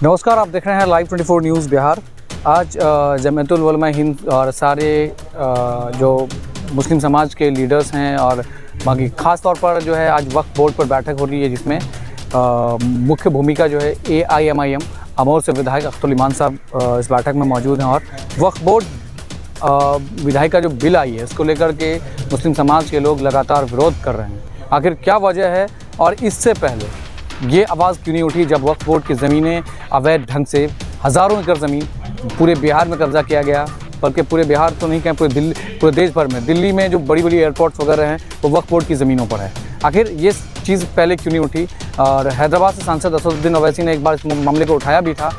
नमस्कार, आप देख रहे हैं लाइव 24 न्यूज़ बिहार। आज जमीयतुल उलमा हिंद और सारे जो मुस्लिम समाज के लीडर्स हैं और बाकी ख़ास तौर पर जो है आज वक्फ बोर्ड पर बैठक हो रही है, जिसमें मुख्य भूमिका जो है AIMIM अमौर से विधायक अख्तरुल ईमान साहब इस बैठक में मौजूद हैं। और वक्फ बोर्ड विधायक का जो बिल आई है, इसको लेकर के मुस्लिम समाज के लोग लगातार विरोध कर रहे हैं। आखिर क्या वजह है और इससे पहले ये आवाज़ क्यों नहीं उठी जब वक्फ बोर्ड की ज़मीनें अवैध ढंग से हज़ारों एकड़ ज़मीन पूरे बिहार में कब्ज़ा किया गया, बल्कि पूरे बिहार तो नहीं कहें पूरे देश भर में, दिल्ली में जो बड़ी बड़ी एयरपोर्ट्स वगैरह हैं वो वक्फ बोर्ड की ज़मीनों पर है। आखिर ये चीज़ पहले क्यों नहीं उठी? और हैदराबाद से सांसद असदुद्दीन ओवैसी ने एक बार इस मामले को उठाया भी था।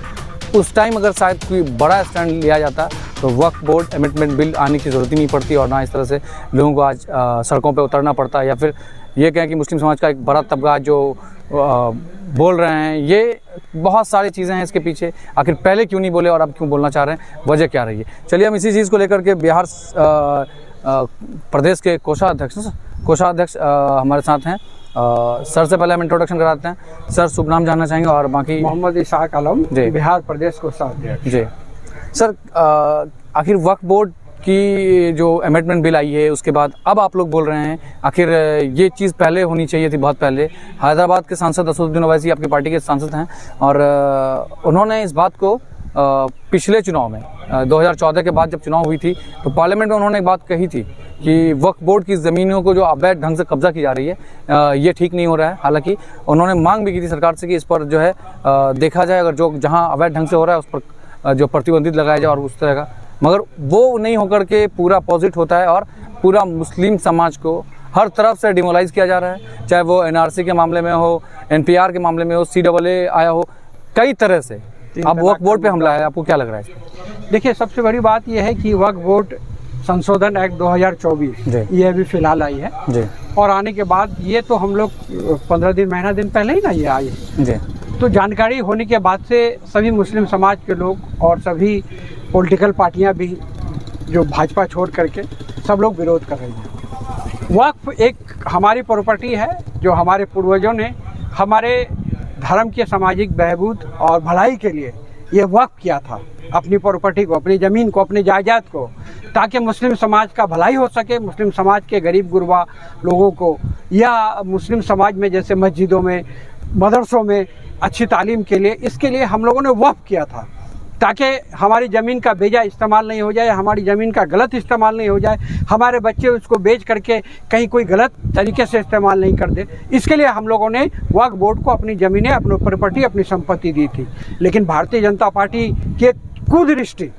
उस टाइम अगर शायद कोई बड़ा स्टैंड लिया जाता तो वक्फ बोर्ड अमेंडमेंट बिल आने की ज़रूरत ही नहीं पड़ती और ना इस तरह से लोगों को आज सड़कों पर उतरना पड़ता, या फिर ये कहें कि मुस्लिम समाज का एक बड़ा तबका जो बोल रहे हैं। ये बहुत सारी चीज़ें हैं इसके पीछे। आखिर पहले क्यों नहीं बोले और अब क्यों बोलना चाह रहे हैं, वजह क्या रही है? चलिए हम इसी चीज़ को लेकर के बिहार प्रदेश के कोषाध्यक्ष हमारे साथ हैं। सर से पहले हम इंट्रोडक्शन कराते हैं। सर, शुभ नाम जानना चाहेंगे और बाकी। मोहम्मद इसाक आलम जी, बिहार प्रदेश कोषाध्यक्ष जी। सर, आखिर वक्फ बोर्ड की जो अमेंडमेंट बिल आई है उसके बाद अब आप लोग बोल रहे हैं, आखिर ये चीज़ पहले होनी चाहिए थी, बहुत पहले। हैदराबाद के सांसद असदुद्दीन ओवैसी आपकी पार्टी के सांसद हैं और उन्होंने इस बात को पिछले चुनाव में 2014 के बाद जब चुनाव हुई थी तो पार्लियामेंट में उन्होंने एक बात कही थी कि वक्फ बोर्ड की ज़मीनों को जो अवैध ढंग से कब्जा की जा रही है ये ठीक नहीं हो रहा है। हालांकि उन्होंने मांग भी की थी सरकार से कि इस पर जो है देखा जाए, अगर जो जहाँ अवैध ढंग से हो रहा है उस पर जो प्रतिबंधित लगाया जाए और उस तरह का, मगर वो नहीं होकर के पूरा अपोजिट होता है और पूरा मुस्लिम समाज को हर तरफ से डिमोलाइज किया जा रहा है। चाहे वो NRC के मामले में हो, NPR के मामले में हो, CAA आया हो, कई तरह से अब वक्फ बोर्ड पे हमला है। आपको क्या लग रहा है इसमें? देखिए, सबसे बड़ी बात यह है कि वक्फ बोर्ड संशोधन एक्ट 2024 ये अभी फिलहाल आई है जी। और आने के बाद ये तो हम लोग 15 महीना दिन पहले ही ना ये आई है जी। तो जानकारी होने के बाद से सभी मुस्लिम समाज के लोग और सभी पॉलिटिकल पार्टियां भी जो भाजपा छोड़ करके सब लोग विरोध कर रही हैं। वक्फ एक हमारी प्रॉपर्टी है जो हमारे पूर्वजों ने हमारे धर्म के सामाजिक बहबूद और भलाई के लिए ये वक्फ किया था, अपनी प्रॉपर्टी को, अपनी ज़मीन को, अपनी जायदाद को, ताकि मुस्लिम समाज का भलाई हो सके, मुस्लिम समाज के गरीब गुरबा लोगों को, या मुस्लिम समाज में जैसे मस्जिदों में, मदरसों में अच्छी तालीम के लिए, इसके लिए हम लोगों ने वक्फ किया था, ताकि हमारी ज़मीन का बेजा इस्तेमाल नहीं हो जाए, हमारी ज़मीन का गलत इस्तेमाल नहीं हो जाए, हमारे बच्चे उसको बेच करके कहीं कोई गलत तरीके से इस्तेमाल नहीं कर दे। इसके लिए हम लोगों ने वक्फ बोर्ड को अपनी ज़मीनें, अपनी प्रॉपर्टी, अपनी संपत्ति दी थी। लेकिन भारतीय जनता पार्टी की कुदृष्टि,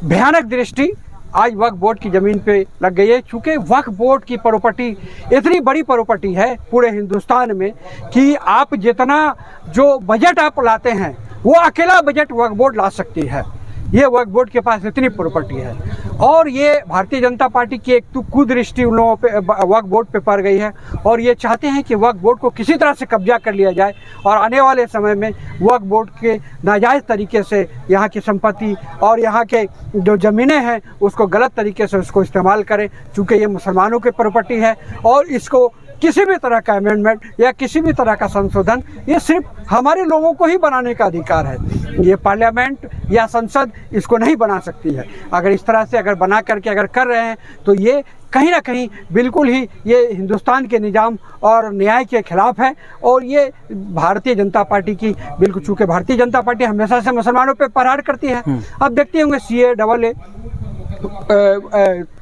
भयानक दृष्टि आज वक्फ बोर्ड की ज़मीन पे लग गई है। चूँकि वक्फ बोर्ड की प्रॉपर्टी इतनी बड़ी प्रॉपर्टी है पूरे हिंदुस्तान में कि आप जितना जो बजट आप लाते हैं वो अकेला बजट वक्फ बोर्ड ला सकती है। ये वक्फ बोर्ड के पास इतनी प्रॉपर्टी है और ये भारतीय जनता पार्टी की एक तो कुदृष्टि उन लोगों पे वक्फ बोर्ड पे पड़ गई है और ये चाहते हैं कि वक्फ बोर्ड को किसी तरह से कब्जा कर लिया जाए और आने वाले समय में वक्फ बोर्ड के नाजायज़ तरीके से यहाँ की संपत्ति और यहाँ के जो ज़मीनें हैं उसको गलत तरीके से उसको इस्तेमाल करें। चूँकि ये मुसलमानों की प्रॉपर्टी है और इसको किसी भी तरह का अमेंडमेंट या किसी भी तरह का संशोधन ये सिर्फ हमारे लोगों को ही बनाने का अधिकार है। ये पार्लियामेंट या संसद इसको नहीं बना सकती है। अगर इस तरह से अगर बना करके अगर कर रहे हैं तो ये कहीं ना कहीं बिल्कुल ही ये हिंदुस्तान के निज़ाम और न्याय के खिलाफ है और ये भारतीय जनता पार्टी की बिल्कुल, चूँकि भारतीय जनता पार्टी हमेशा से मुसलमानों पर प्रहार करती है। अब देखते होंगे CAA,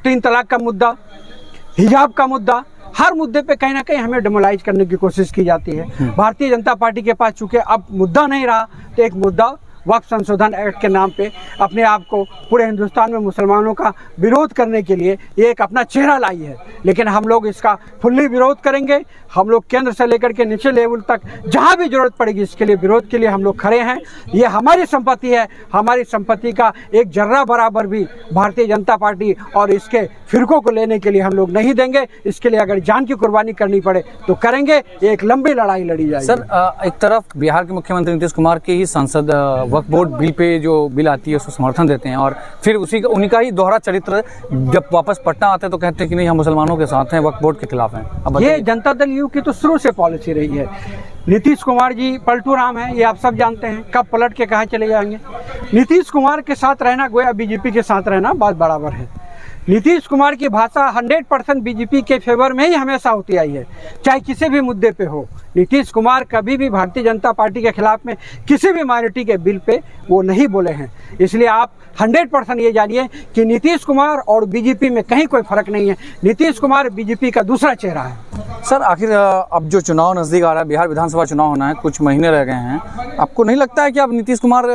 3 तलाक का मुद्दा, हिजाब का मुद्दा, हर मुद्दे पे कहीं ना कहीं हमें डिमोलाइज करने की कोशिश की जाती है। भारतीय जनता पार्टी के पास चूंकि अब मुद्दा नहीं रहा तो एक मुद्दा वक्फ संशोधन एक्ट के नाम पे अपने आप को पूरे हिंदुस्तान में मुसलमानों का विरोध करने के लिए ये एक अपना चेहरा लाई है। लेकिन हम लोग इसका फुल्ली विरोध करेंगे। हम लोग केंद्र से लेकर के नीचे लेवल तक जहाँ भी जरूरत पड़ेगी इसके लिए विरोध के लिए हम लोग खड़े हैं। ये हमारी संपत्ति है, हमारी संपत्ति का एक जर्रा बराबर भी भारतीय जनता पार्टी और इसके फिरकों को लेने के लिए हम लोग नहीं देंगे। इसके लिए अगर जान की कुर्बानी करनी पड़े तो करेंगे। एक लंबी लड़ाई लड़ी जाएगी। सर, एक तरफ बिहार के मुख्यमंत्री नीतीश कुमार के ही सांसद वक्फ बोर्ड बिल पे जो बिल आती है उसको समर्थन देते हैं और फिर उन्हीं का ही दोहरा चरित्र जब वापस पटना आते हैं तो कहते हैं कि नहीं हम मुसलमानों के साथ हैं, वक्फ बोर्ड के खिलाफ हैं। अब ये जनता दल यू की तो शुरू से पॉलिसी रही है। नीतीश कुमार जी पलटू राम है, ये आप सब जानते हैं, कब पलट के कहाँ चले जाएंगे। नीतीश कुमार के साथ रहना गोया बीजेपी के साथ रहना बात बराबर है। नीतीश कुमार की भाषा 100% बीजेपी के फेवर में ही हमेशा होती आई है, चाहे किसी भी मुद्दे पे हो। नीतीश कुमार कभी भी भारतीय जनता पार्टी के खिलाफ में किसी भी माइनॉरिटी के बिल पे वो नहीं बोले हैं। इसलिए आप 100% ये जानिए कि नीतीश कुमार और बीजेपी में कहीं कोई फर्क नहीं है। नीतीश कुमार बीजेपी का दूसरा चेहरा है। सर आखिर अब जो चुनाव नज़दीक आ रहा है, बिहार विधानसभा चुनाव होना है, कुछ महीने रह गए हैं, आपको नहीं लगता है कि अब नीतीश कुमार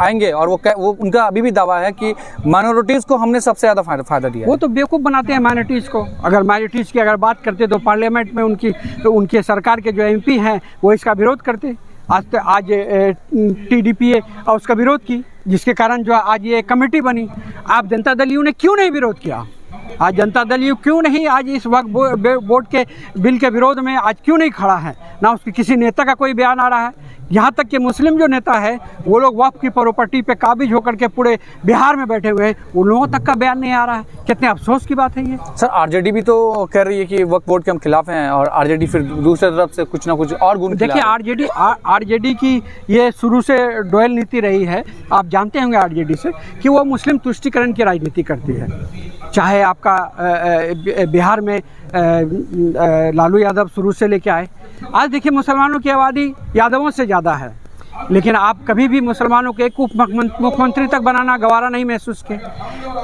आएंगे और वो उनका अभी भी दावा है कि माइनॉरिटीज़ को हमने सबसे ज़्यादा फायदा दिया है। वो तो बेवकूफ़ बनाते हैं माइनॉरिटीज़ को। अगर माइनॉरिटीज़ की अगर बात करते तो पार्लियामेंट में उनके सरकार के जो एमपी हैं वो इसका विरोध करते। आज टीडीपी और उसका विरोध की, जिसके कारण जो आज ये कमेटी बनी। आप जनता दल यू ने क्यों नहीं विरोध किया? आज जनता दल यू क्यों नहीं आज इस वक्त बोर्ड के बिल के विरोध में आज क्यों नहीं खड़ा है? ना उसके किसी नेता का कोई बयान आ रहा है। यहाँ तक कि मुस्लिम जो नेता है वो लोग वक्फ की प्रॉपर्टी पे काबिज होकर के पूरे बिहार में बैठे हुए हैं, उन लोगों तक का बयान नहीं आ रहा है। कितने अफसोस की बात है ये। सर आरजेडी भी तो कह रही है कि वक्फ बोर्ड के हम खिलाफ हैं और आरजेडी फिर दूसरी तरफ से कुछ ना कुछ और गुण। देखिए आरजेडी की ये शुरू से डोयल नीति रही है। आप जानते होंगे आरजेडी से कि वो मुस्लिम तुष्टिकरण की राजनीति करती है। चाहे आपका बिहार में लालू यादव शुरू से लेके आए, आज देखिए मुसलमानों की आबादी यादवों से ज़्यादा है, लेकिन आप कभी भी मुसलमानों के एक उप मुख्यमंत्री तक बनाना गवारा नहीं महसूस किए।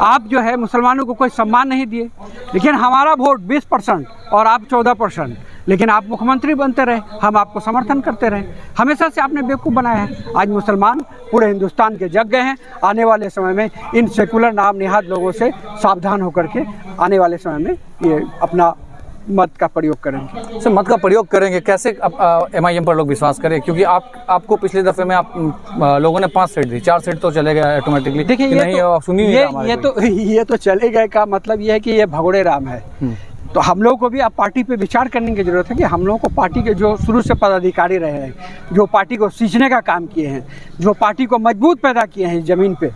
आप जो है मुसलमानों को कोई सम्मान नहीं दिए, लेकिन हमारा वोट 20% और आप 14%, लेकिन आप मुख्यमंत्री बनते रहे, हम आपको समर्थन करते रहे। हमेशा से आपने बेवकूफ़ बनाया है। आज मुसलमान पूरे हिंदुस्तान के जग गए हैं। आने वाले समय में इन सेकुलर नाम निहाद लोगों से सावधान होकर के आने वाले समय में ये अपना मत का प्रयोग करेंगे। सर मत का प्रयोग करेंगे कैसे? अब एमआईएम पर लोग विश्वास करें, क्योंकि आपको पिछले दफे में आप लोगों ने 5 सीट दी, 4 सीट तो चले गए ऑटोमेटिकली। देखिए ये तो चले गए का मतलब ये है कि ये भगोड़े राम है। तो हम लोगों को भी अब पार्टी पे विचार करने की ज़रूरत है कि हम लोगों को पार्टी के जो शुरू से पदाधिकारी रहे हैं, जो पार्टी को सींचने का काम किए हैं, जो पार्टी को मजबूत पैदा किए हैं ज़मीन पे,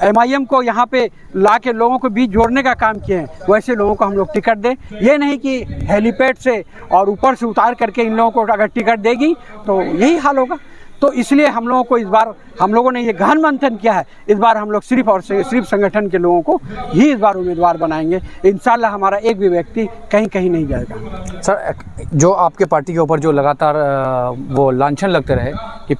एमआईएम को यहाँ पे ला के लोगों को बीच जोड़ने का काम किए हैं, वैसे लोगों को हम लोग टिकट दें। ये नहीं कि हेलीपैड से और ऊपर से उतार करके इन लोगों को अगर टिकट देगी तो यही हाल होगा। तो इसलिए हम लोगों को इस बार हम लोगों ने ये गहन मंथन किया है। इस बार हम लोग सिर्फ संगठन के लोगों को ही इस बार उम्मीदवार बनाएंगे। इंशाल्लाह हमारा एक भी व्यक्ति कहीं नहीं जाएगा। सर जो आपके पार्टी के ऊपर जो लगातार वो लांछन लगते रहे कि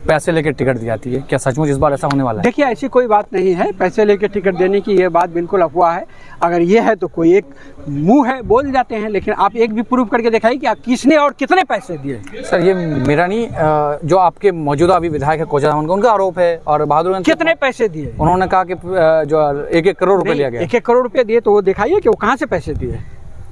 पैसे लेकर टिकट दी जाती है, क्या सचमुच इस बार ऐसा होने वाला है? देखिए ऐसी कोई बात नहीं है। पैसे लेकर टिकट देने की ये बात बिल्कुल अफवाह है। अगर ये है तो कोई एक मुंह है बोल जाते हैं, लेकिन आप एक भी प्रूफ करके दिखाइए कि आप किसने और कितने पैसे दिए। सर ये मेरा नहीं, जो आपके मौजूदा अभी विधायक है कोचा का, उनका आरोप है। और बहादुर कितने पैसे दिए? उन्होंने कहा कि जो 1-1 करोड़ रुपए लिया गया। 1-1 करोड़ रुपए दिए तो वो दिखाइए कि वो कहाँ से पैसे दिए।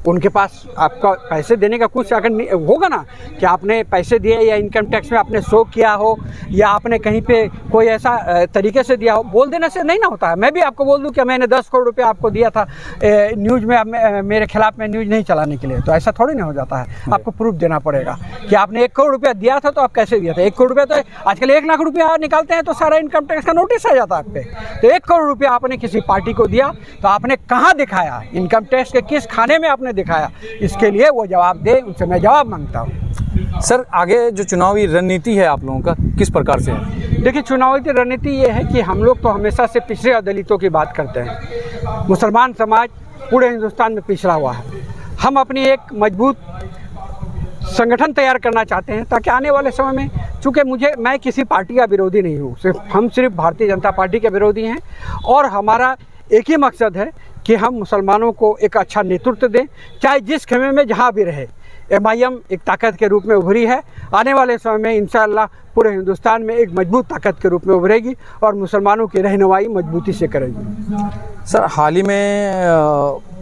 उनके पास आपका पैसे देने का कुछ अगर होगा ना कि आपने पैसे दिए या इनकम टैक्स में आपने शो किया हो या आपने कहीं पे कोई ऐसा तरीके से दिया हो, बोल देने से नहीं ना होता है। मैं भी आपको बोल दूं कि मैंने 10 करोड़ रुपए आपको दिया था न्यूज़ में, मेरे खिलाफ में न्यूज़ नहीं चलाने के लिए, तो ऐसा थोड़ी नहीं हो जाता है। आपको प्रूफ देना पड़ेगा कि आपने 1 करोड़ रुपया दिया था तो आप कैसे दिया था। 1 करोड़ रुपया तो आजकल 1 लाख रुपया निकालते हैं तो सारा इनकम टैक्स का नोटिस आ जाता है आप पे। तो 1 करोड़ रुपया आपने किसी पार्टी को दिया तो आपने कहाँ दिखाया, इनकम टैक्स के किस खाने में आपने दिखाया, इसके लिए वो जवाब दे, उनसे मैं जवाब मांगता हूँ। सर आगे जो चुनावी रणनीति है आप लोगों का किस प्रकार से है? देखिए चुनावी रणनीति ये है कि हम लोग तो हमेशा से पिछड़े और दलितों की बात करते हैं। मुसलमान समाज पूरे हिंदुस्तान में पिछड़ा हुआ है। हम अपनी एक मजबूत संगठन तैयार करना चाहते हैं ताकि आने वाले समय में, चूँकि मैं किसी पार्टी का विरोधी नहीं हूँ, हम सिर्फ भारतीय जनता पार्टी के विरोधी हैं और हमारा एक ही मकसद है कि हम मुसलमानों को एक अच्छा नेतृत्व दें, चाहे जिस खेमे में जहाँ भी रहे। एमआईएम एक ताकत के रूप में उभरी है। आने वाले समय में इंशाअल्लाह पूरे हिंदुस्तान में एक मजबूत ताकत के रूप में उभरेगी और मुसलमानों की रहनुमाई मजबूती से करेगी। सर हाल ही में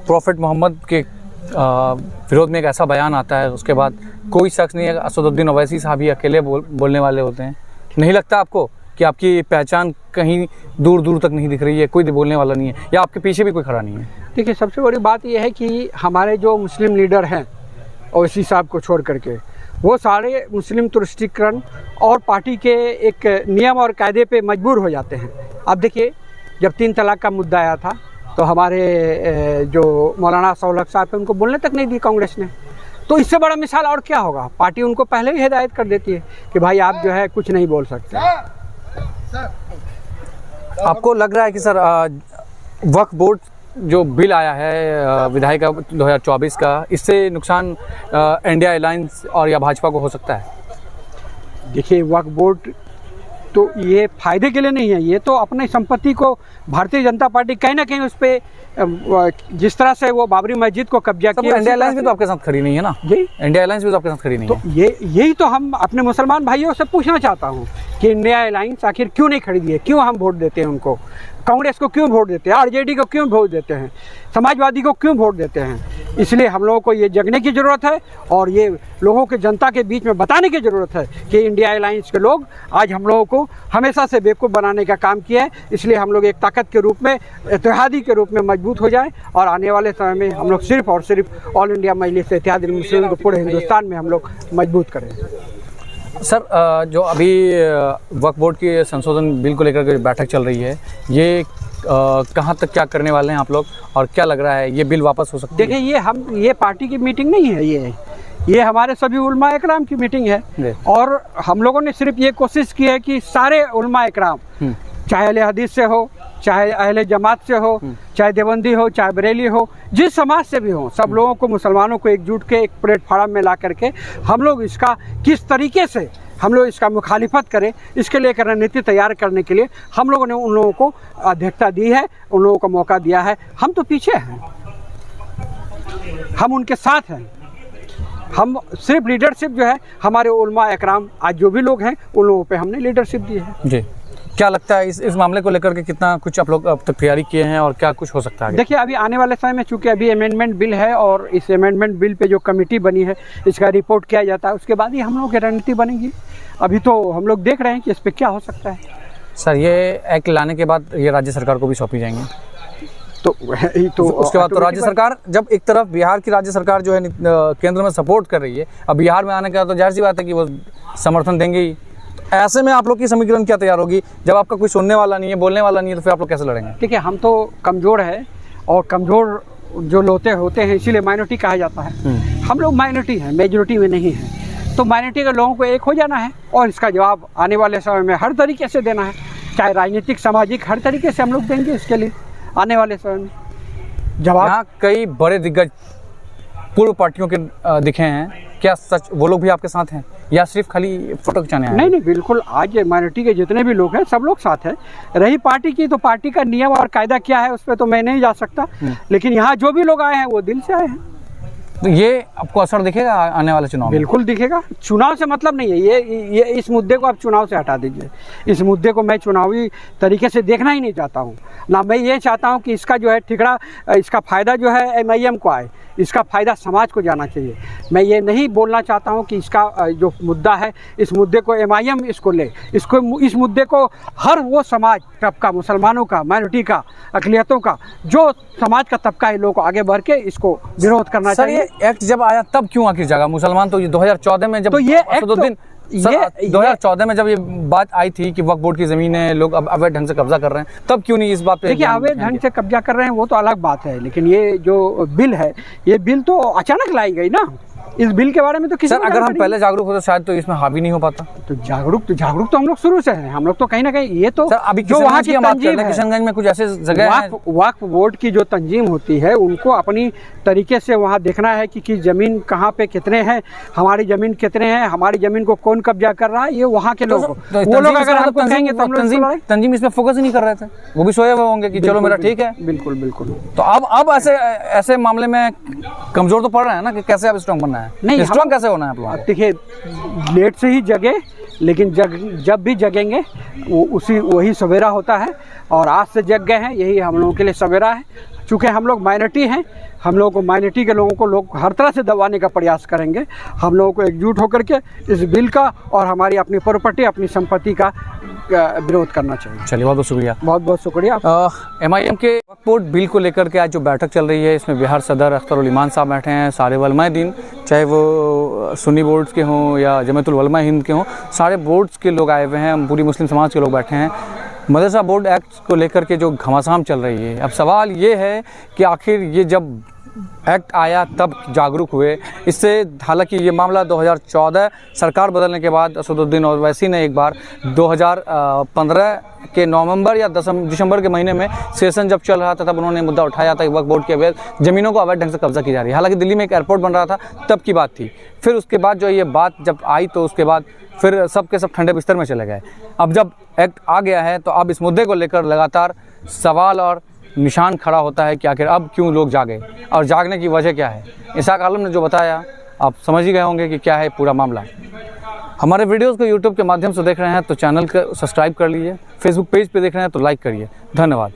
प्रॉफिट मोहम्मद के विरोध में एक ऐसा बयान आता है, उसके बाद कोई शख्स नहीं है, असदुद्दीन ओवैसी साहब ही अकेले बोलने वाले होते हैं। नहीं लगता आपको कि आपकी पहचान कहीं दूर दूर तक नहीं दिख रही है, कोई बोलने वाला नहीं है, या आपके पीछे भी कोई खड़ा नहीं है? देखिए सबसे बड़ी बात यह है कि हमारे जो मुस्लिम लीडर हैं ओवैसी साहब को छोड़ करके, वो सारे मुस्लिम तुष्टीकरण और पार्टी के एक नियम और कायदे पे मजबूर हो जाते हैं। अब देखिए, जब 3 तलाक का मुद्दा आया था तो हमारे जो मौलाना सौलख साहब हैं उनको बोलने तक नहीं दी कांग्रेस ने। तो इससे बड़ा मिसाल और क्या होगा, पार्टी उनको पहले ही हिदायत कर देती है कि भाई आप जो है कुछ नहीं बोल सकते। आपको लग रहा है कि सर वक्फ बोर्ड जो बिल आया है विधायी का 2024 का, इससे नुकसान इंडिया अलायंस और या भाजपा को हो सकता है? देखिए, वक्फ बोर्ड तो ये फायदे के लिए नहीं है, ये तो अपनी संपत्ति को भारतीय जनता पार्टी कहीं ना कहीं उस पर जिस तरह से वो बाबरी मस्जिद को कब्जा किया। इंडिया अलायंस भी तो आपके साथ खड़ी नहीं है ना जी? इंडिया अलायंस भी तो आपके साथ खड़ी नहीं तो है। यही तो हम अपने मुसलमान भाइयों से पूछना चाहता हूँ कि इंडिया अलायंस आखिर क्यों नहीं खरीदी है, क्यों हम वोट देते हैं उनको, कांग्रेस को क्यों वोट देते हैं, आरजेडी को क्यों वोट देते हैं, समाजवादी को क्यों वोट देते हैं। इसलिए हम लोगों को ये जगने की ज़रूरत है और ये लोगों के जनता के बीच में बताने की ज़रूरत है कि इंडिया अलायंस के लोग आज हम लोगों को हमेशा से बेवकूफ़ बनाने का काम किया है। इसलिए हम लोग एक ताकत के रूप में, इत्तेहादी के रूप में मजबूत हो जाए और आने वाले समय में हम लोग सिर्फ और सिर्फ ऑल इंडिया मजलिस इत्तेहादुल मुस्लिमीन को पूरे हिंदुस्तान में हम लोग मजबूत करें। सर, जो अभी वक्फ बोर्ड के संशोधन बिल को लेकर के बैठक चल रही है, ये कहाँ तक क्या करने वाले हैं आप लोग, और क्या लग रहा है ये बिल वापस हो सकता है? देखिए, ये पार्टी की मीटिंग नहीं है, ये हमारे सभी उलमा इकराम की मीटिंग है और हम लोगों ने सिर्फ ये कोशिश की है कि सारे उलमा इकराम, चाहे अहले हदीस से हो, चाहे अहले जमात से हो, चाहे देवबंदी हो, चाहे बरेली हो, जिस समाज से भी हो, सब लोगों को, मुसलमानों को एकजुट के एक प्लेटफार्म में ला करके हम लोग इसका किस तरीके से हम लोग इसका मुखालिफत करें, इसके लिए रणनीति तैयार करने के लिए हम लोगों ने उन लोगों को अध्यक्षता दी है, उन लोगों को मौका दिया है। हम तो पीछे हैं, हम उनके साथ हैं। हम सिर्फ लीडरशिप जो है हमारे उलमा इकराम आज जो भी लोग हैं उन लोगों पे हमने लीडरशिप दी है। जी, क्या लगता है इस मामले को लेकर के कितना कुछ आप लोग अब तक तैयारी किए हैं और क्या कुछ हो सकता है? देखिए, अभी आने वाले समय में चूंकि अभी अमेंडमेंट बिल है और इस अमेंडमेंट बिल पे जो कमेटी बनी है इसका रिपोर्ट किया जाता है, उसके बाद ही हम लोगों की रणनीति बनेगी। अभी तो हम लोग देख रहे हैं कि इस पर क्या हो सकता है। सर, ये एक्ट लाने के बाद ये राज्य सरकार को भी सौंपी जाएंगे तो उसके बाद तो राज्य सरकार, जब एक तरफ बिहार की राज्य सरकार जो है केंद्र में सपोर्ट कर रही है, अब बिहार में आने का तो जाहिर सी बात है कि वो समर्थन देंगे ही। ऐसे में आप लोग की समीकरण क्या तैयार होगी जब आपका कोई सुनने वाला नहीं है, बोलने वाला नहीं है, तो फिर आप लोग कैसे लड़ेंगे? ठीक है, हम तो कमज़ोर है और कमज़ोर जो लोते होते हैं इसीलिए माइनॉरिटी कहा जाता है। हम लोग माइनॉरिटी हैं, मेजॉरिटी में नहीं है, तो माइनॉरिटी के लोगों को एक हो जाना है और इसका जवाब आने वाले समय में हर तरीके से देना है, चाहे राजनीतिक, सामाजिक, हर तरीके से हम लोग देंगे इसके लिए आने वाले समय में जवाब। यहाँ कई बड़े दिग्गज पूर्व पार्टियों के दिखे हैं, क्या सच वो लोग भी आपके साथ हैं या सिर्फ खाली फोटो खिंचाने आए? नहीं, बिल्कुल, आज माइनॉरिटी के जितने भी लोग हैं सब लोग साथ हैं। रही पार्टी की, तो पार्टी का नियम और कायदा क्या है उस पर तो मैं नहीं जा सकता, लेकिन यहाँ जो भी लोग आए हैं वो दिल से आए हैं। तो ये आपको असर दिखेगा आने वाले चुनाव में? बिल्कुल दिखेगा। चुनाव से मतलब नहीं है ये इस मुद्दे को आप चुनाव से हटा दीजिए। इस मुद्दे को मैं चुनावी तरीके से देखना ही नहीं चाहता हूँ ना। मैं ये चाहता हूँ कि इसका जो है ठिकरा, इसका फ़ायदा जो है MIM को आए, इसका फ़ायदा समाज को जाना चाहिए। मैं ये नहीं बोलना चाहता हूँ कि इसका जो मुद्दा है इस मुद्दे को MIM इसको ले, इस मुद्दे को हर वो समाज तबका, मुसलमानों का, माइनॉरिटी का, अक़लियतों का, जो समाज का तबका है, लोगों को आगे बढ़ के इसको विरोध करना चाहिए। ये एक्ट जब आया तब क्यों आखिर जगह मुसलमान तो ये 2014 में जब तो ये असदुद्दीन 2014 में जब ये बात आई थी कि वक्फ बोर्ड की ज़मीनें लोग अब अवैध ढंग से कब्जा कर रहे हैं, तब क्यों नहीं इस बात पे? देखिए, अवैध ढंग से कब्जा कर रहे हैं वो तो अलग बात है, लेकिन ये जो बिल है, ये बिल तो अचानक लाई गई ना। इस बिल के बारे में तो किसी, अगर हम पहले जागरूक होते शायद तो इसमें हावी नहीं हो पाता। तो जागरूक तो हम लोग शुरू से हैं। हम लोग तो कहीं ना कहीं ये तो अभी जो वहाँ की तंजीम है, किशनगंज में कुछ ऐसे जगह है, वक्फ बोर्ड की जो तंजीम होती है उनको अपनी तरीके से वहाँ देखना है कि ज़मीन कहाँ पे कितने हैं, हमारी ज़मीन कितने हैं, हमारी ज़मीन को कौन कब्जा कर रहा है, ये वहाँ के लोग। वो लोग अगर हमको कहेंगे तो तंजीम इसमें फोकस ही नहीं कर रहे थे, वो भी सोए हुए होंगे कि चलो मेरा ठीक है। बिल्कुल बिल्कुल। तो अब ऐसे मामले में कमजोर तो पड़ रहे हैं ना, कि कैसे अब स्ट्रॉन्ग बनना है? नहीं, स्ट्रॉन्ग कैसे होना है आप लोगों को? देखिए, लेट से ही जगे, लेकिन जब भी जगेंगे वही सवेरा होता है, और आज से जग गए हैं, यही हम लोगों के लिए सवेरा है। चूँकि हम लोग माइनॉरिटी हैं, हम लोगों को, माइनॉरिटी के लोगों को लोग हर तरह से दबाने का प्रयास करेंगे। हम लोगों को एकजुट होकर के इस बिल का और हमारी अपनी प्रॉपर्टी, अपनी संपत्ति का विरोध करना चाहिए। चलिए, बहुत बहुत शुक्रिया। बहुत बहुत शुक्रिया। MIM के वक्फ बोर्ड बिल को लेकर के आज जो बैठक चल रही है, इसमें बिहार सदर अख्तर उल ईमान साहब बैठे हैं, सारे उलमाए दीन, चाहे वो सुन्नी बोर्ड्स के हों या जमीयतुल उलमा हिंद के हों, सारे बोर्ड्स के लोग आए हुए हैं, पूरी मुस्लिम समाज के लोग बैठे हैं। मदरसा बोर्ड एक्ट को लेकर के जो घमासान चल रही है, अब सवाल ये है कि आखिर ये जब एक्ट आया तब जागरूक हुए इससे। हालांकि ये मामला 2014 सरकार बदलने के बाद असदुद्दीन ओवैसी ने एक बार 2015 के नवंबर या दिसंबर के महीने में सेशन जब चल रहा था, तब उन्होंने मुद्दा उठाया था कि वक्फ बोर्ड के अवैध ज़मीनों को अवैध ढंग से कब्जा की जा रही है। हालांकि दिल्ली में एक एयरपोर्ट बन रहा था, तब की बात थी। फिर उसके बाद जो ये बात जब आई तो उसके बाद फिर सब के सब ठंडे बिस्तर में चले गए। अब जब एक्ट आ गया है तो अब इस मुद्दे को लेकर लगातार सवाल और निशान खड़ा होता है कि आखिर अब क्यों लोग जागे और जागने की वजह क्या है। इसाक आलम ने जो बताया आप समझ ही गए होंगे कि क्या है पूरा मामला। हमारे वीडियोस को यूट्यूब के माध्यम से देख रहे हैं तो चैनल को सब्सक्राइब कर लीजिए, फेसबुक पेज पे देख रहे हैं तो लाइक करिए। धन्यवाद।